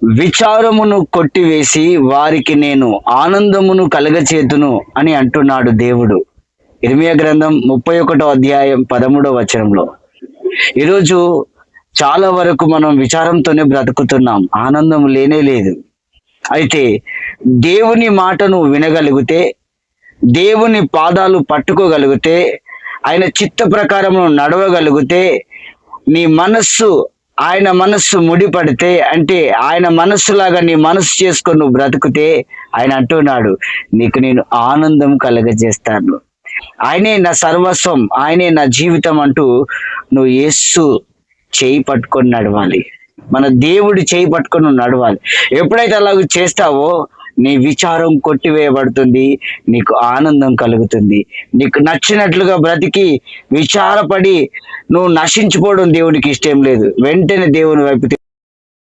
విచారమును కొట్టివేసి వారికి నేను ఆనందమును కలగచేతును అని అంటున్నాడు దేవుడు. ఇర్మియా గ్రంథం 31వ అధ్యాయం 13వ వచనంలో. ఈరోజు చాలా వరకు మనం విచారంతోనే బ్రతుకుతున్నాం, ఆనందం లేనే లేదు. అయితే దేవుని మాటను వినగలిగితే, దేవుని పాదాలు పట్టుకోగలిగితే, ఆయన చిత్త ప్రకారము నడవగలిగితే, నీ మనస్సు ఆయన మనస్సు ముడిపడితే, అంటే ఆయన మనస్సులాగా నీ మనస్సు చేసుకొని నువ్వు బ్రతుకుతే, ఆయన అంటున్నాడు నీకు నేను ఆనందం కలగజేస్తాను, ఆయనే నా సర్వస్వం, ఆయనే నా జీవితం అంటూ నువ్వు యేసు చేయి పట్టుకొని నడవాలి. మన దేవుడి చేయి పట్టుకొని నువ్వు నడవాలి. ఎప్పుడైతే అలాగ చేస్తావో నీ విచారం కొట్టివేయబడుతుంది, నీకు ఆనందం కలుగుతుంది. నీకు నచ్చినట్లుగా బ్రతికి విచారపడి నువ్వు నశించిపోవడం దేవుడికి ఇష్టం లేదు. వెంటనే దేవుని వైపు